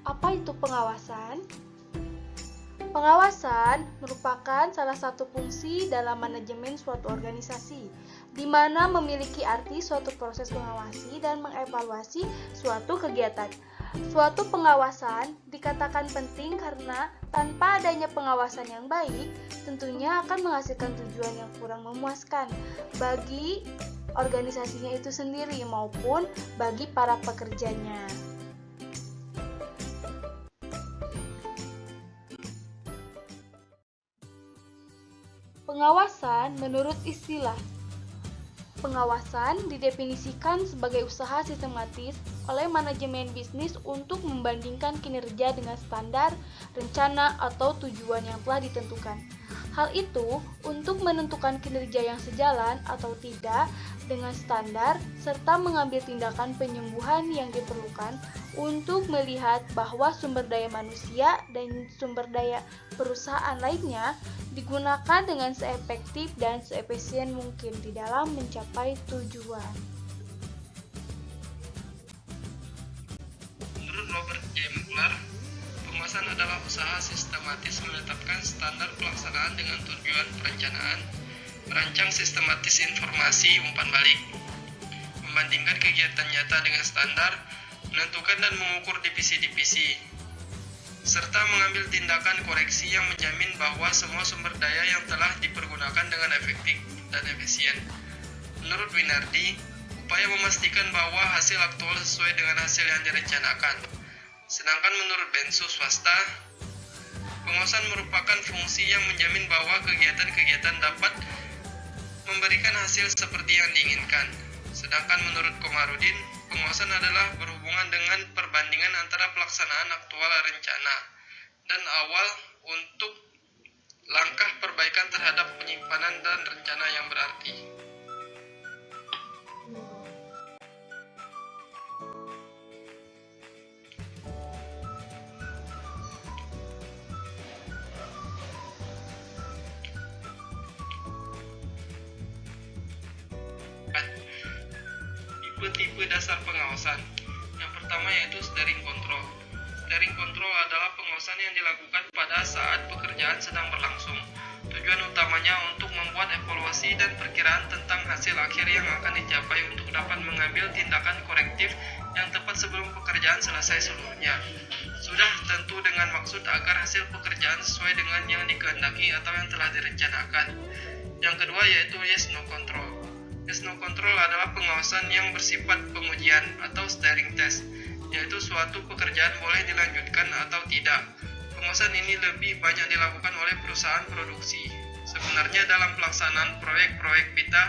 Apa itu pengawasan? Pengawasan merupakan salah satu fungsi dalam manajemen suatu organisasi, di mana memiliki arti suatu proses mengawasi dan mengevaluasi suatu kegiatan. Suatu pengawasan dikatakan penting karena tanpa adanya pengawasan yang baik, tentunya akan menghasilkan tujuan yang kurang memuaskan bagi organisasinya itu sendiri maupun bagi para pekerjanya. Pengawasan menurut istilah. Pengawasan didefinisikan sebagai usaha sistematis oleh manajemen bisnis untuk membandingkan kinerja dengan standar, rencana, atau tujuan yang telah ditentukan. Hal itu untuk menentukan kinerja yang sejalan atau tidak dengan standar serta mengambil tindakan penyembuhan yang diperlukan untuk melihat bahwa sumber daya manusia dan sumber daya perusahaan lainnya digunakan dengan seefektif dan seefisien mungkin di dalam mencapai tujuan. Menurut Robert J. Mueller, pengawasan adalah usaha sistematis menetapkan standar pelaksanaan dengan tujuan perencanaan, merancang sistematis informasi umpan balik, membandingkan kegiatan nyata dengan standar, menentukan dan mengukur divisi-divisi, serta mengambil tindakan koreksi yang menjamin bahwa semua sumber daya yang telah dipergunakan dengan efektif dan efisien. Menurut Winardi, upaya memastikan bahwa hasil aktual sesuai dengan hasil yang direncanakan. Sedangkan menurut Bensu swasta, pengawasan merupakan fungsi yang menjamin bahwa kegiatan-kegiatan dapat memberikan hasil seperti yang diinginkan. Sedangkan menurut Komarudin, pengawasan adalah berhubungan dengan perbandingan antara pelaksanaan aktual rencana dan awal untuk langkah perbaikan terhadap penyimpanan dan rencana yang berarti. Tipe-tipe dasar pengawasan. Yang pertama yaitu steering control. Steering control adalah pengawasan yang dilakukan pada saat pekerjaan sedang berlangsung. Tujuan utamanya untuk membuat evaluasi dan perkiraan tentang hasil akhir yang akan dicapai untuk dapat mengambil tindakan korektif yang tepat sebelum pekerjaan selesai seluruhnya. Sudah tentu dengan maksud agar hasil pekerjaan sesuai dengan yang dikehendaki atau yang telah direncanakan. Yang kedua yaitu yes no control. Yes no control adalah pengawasan yang bersifat pengujian atau steering test, yaitu suatu pekerjaan boleh dilanjutkan atau tidak. Pengawasan ini lebih banyak dilakukan oleh perusahaan produksi. Sebenarnya dalam pelaksanaan proyek-proyek BITA,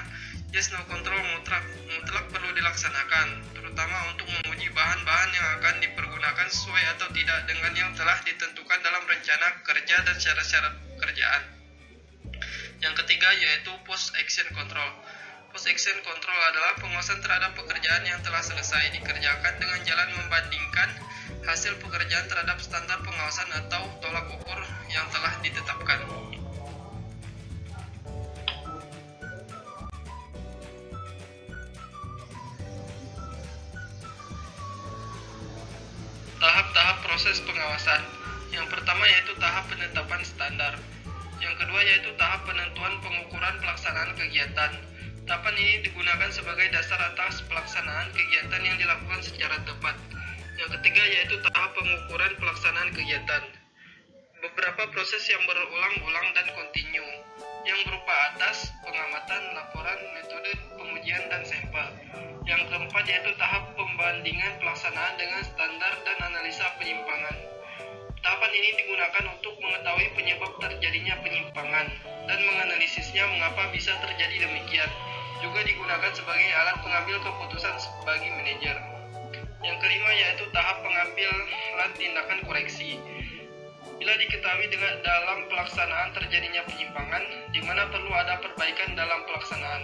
yes no control mutlak perlu dilaksanakan, terutama untuk menguji bahan-bahan yang akan dipergunakan sesuai atau tidak dengan yang telah ditentukan dalam rencana kerja dan syarat-syarat pekerjaan. Yang ketiga yaitu post action control. Post action control adalah pengawasan terhadap pekerjaan yang telah selesai dikerjakan dengan jalan membandingkan hasil pekerjaan terhadap standar pengawasan atau tolak ukur yang telah ditetapkan. Tahap-tahap proses pengawasan. Yang pertama yaitu tahap penetapan standar. Yang kedua yaitu tahap penentuan pengukuran pelaksanaan kegiatan. Tahapan ini digunakan sebagai dasar atas pelaksanaan kegiatan yang dilakukan secara tepat. Yang ketiga yaitu tahap pengukuran pelaksanaan kegiatan. Beberapa proses yang berulang-ulang dan kontinu, yang berupa atas, pengamatan, laporan, metode pengujian, dan sampel. Yang keempat yaitu tahap pembandingan pelaksanaan dengan standar dan analisa penyimpangan. Tahapan ini digunakan untuk mengetahui penyebab terjadinya penyimpangan dan menganalisisnya mengapa bisa terjadi demikian. Juga digunakan sebagai alat pengambil keputusan bagi manajer. Yang kelima yaitu tahap pengambilan tindakan koreksi. Bila diketahui dalam pelaksanaan terjadinya penyimpangan, di mana perlu ada perbaikan dalam pelaksanaan.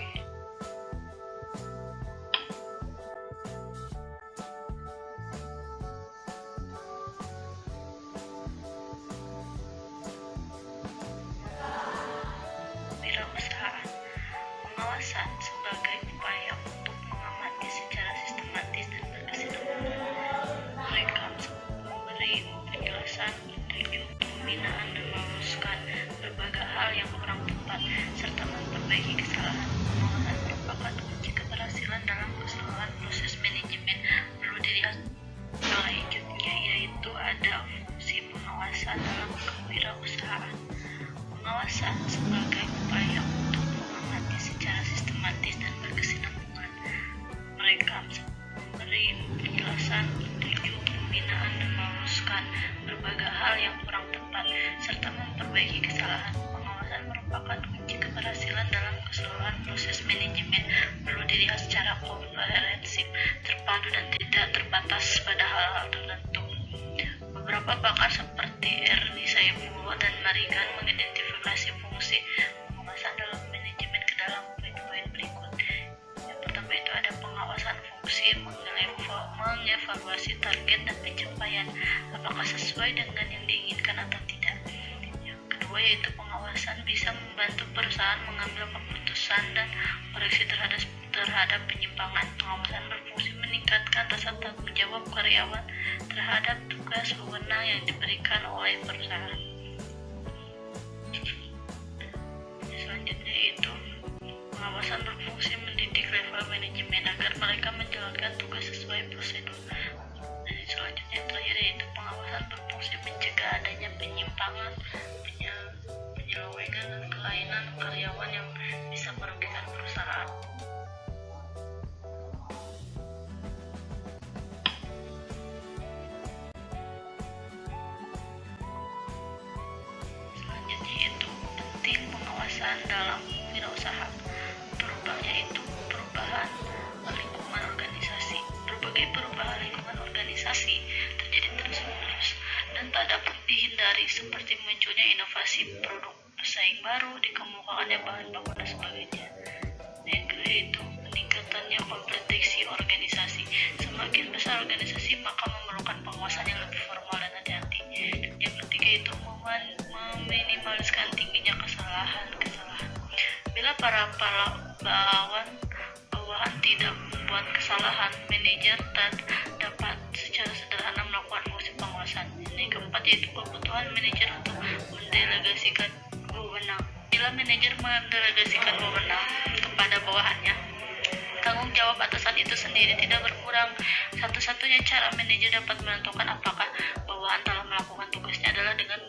Wirausahaan. Pengawasan sebagai upaya untuk mengamati secara sistematis dan berkesinambungan. Mereka memberi ada fungsi pengawasan dalam kewirausahaan. Pengawasan sebagai upaya untuk mengamati secara sistematis dan berkesinambungan. Mereka memberi penjelasan, petunjuk, pembinaan, dan meluruskan berbagai hal yang kurang tepat, serta memperbaiki kesalahan. Pengawasan merupakan kunci keberhasilan dalam keseluruhan proses manajemen. Perlu dilihat secara komprehensif, terpadu, dan tidak terbatas pada hal-hal tertentu. Beberapa pakar seperti Ernie Saifullah dan Marigan mengidentifikasi fungsi pengawasan dalam manajemen ke dalam poin-poin berikut. Yang pertama itu ada pengawasan fungsi mengevaluasi target dan pencapaian, apakah sesuai dengan yang diinginkan atau tidak. Yang kedua yaitu pengawasan bisa membantu perusahaan mengambil keputusan dan koreksi terhadap penyimpangan. Pengawasan berfungsi meningkatkan rasa tanggung jawab karyawan terhadap tugas wewenang yang diberikan oleh perusahaan. Selanjutnya itu pengawasan berfungsi mendidik level manajemen agar mereka menjalankan tugas sesuai prosedur. Dan selanjutnya terakhir yaitu pengawasan berfungsi mencegah adanya penyimpangan, penyelewengan, dan kelainan karyawan yang bisa merugikan perusahaan. Selanjutnya yaitu penting pengawasan dalam wirausaha. Perubahan lingkungan organisasi. Berbagai perubahan lingkungan organisasi terjadi terus-menerus dan tak dapat dihindari, seperti munculnya inovasi produk pesaing baru, dikemukakannya bahan baku dan sebagainya. Yang kedua yaitu meningkatannya kompleksiti organisasi. Semakin besar organisasi maka memerlukan pengawasan yang lebih formal dan hati-hati. Yang ketiga itu meminimaliskan tingginya kesalahan. Bila para bawahan tidak membuat kesalahan, manajer dapat secara sederhana melakukan fungsi pengawasan. Yang keempat yaitu kebutuhan manajer untuk mendelegasikan wewenang. Bila manajer mendelegasikan wewenang kepada bawahannya, tanggung jawab atasan itu sendiri tidak berkurang. Satu-satunya cara manajer dapat menentukan apakah bawahan telah melakukan tugasnya adalah dengan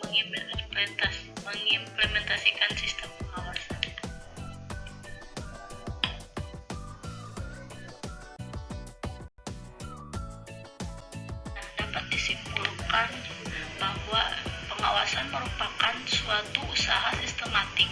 mengimplementasikan sistem pengawasan. Dapat disimpulkan bahwa pengawasan merupakan suatu usaha sistematik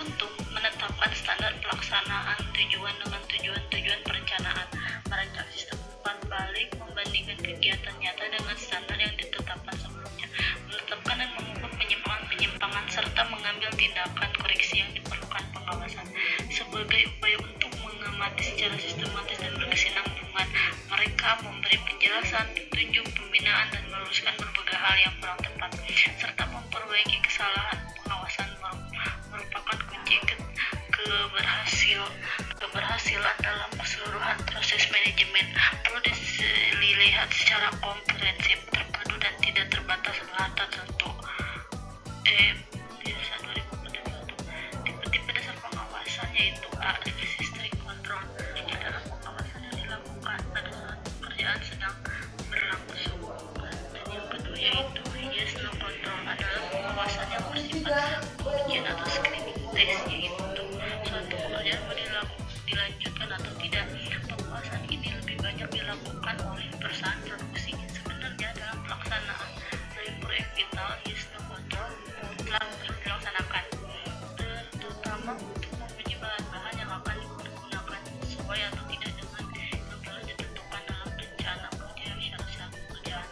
untuk menetapkan standar pelaksanaan tujuan dengan tujuan perencanaan, merancang sistem umpan balik, membandingkan kegiatan nyata dengan standar yang ditetapkan sebelumnya, menetapkan dan mengukur penyimpangan serta mengambil tindakan koreksi yang diperlukan. Pengawasan sebagai upaya untuk mengamati secara sistematis dan berkesinambungan. Mereka memberi penjelasan, petunjuk, pembinaan, dan meluruskan berbagai hal yang kurang tepat, serta memperbaiki kesalahan. Pengawasan merupakan kunci keberhasilan dalam keseluruhan proses manajemen. Perlu dilihat secara komprehensif, terpadu, dan tidak terbatas hal tertentu. Tipe-tipe dasar pengawasan yaitu A. Revisi strict control. Dalam pengawasan yang dilakukan pada saat pekerjaan sedang berlangsung. Dan yang kedua yaitu yes no control, adalah pengawasan yang bersifat ujian atau screening test, yaitu suatu pekerjaan dilanjutkan atau tidak. Pengawasan ini lebih banyak dilakukan oleh perusahaan produksi. Sebenarnya dalam pelaksanaan dari proyek vital, yes no control telah dilaksanakan, terutama untuk menguji bahan-bahan yang akan digunakan sesuai atau tidak dengan yang telah ditentukan dalam rencana kerja syarat-syarat pekerjaan.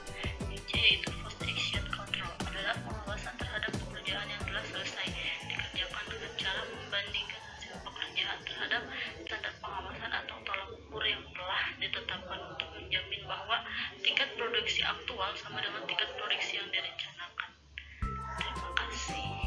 C yaitu post action control, adalah pengawasan terhadap pekerjaan yang telah selesai dikerjakan dengan cara membandingkan hasil pekerjaan terhadap standar pengawasan atau tolak ukur yang telah ditetapkan untuk menjamin bahwa tingkat produksi aktual sama dengan tingkat produksi yang direncanakan. Terima kasih.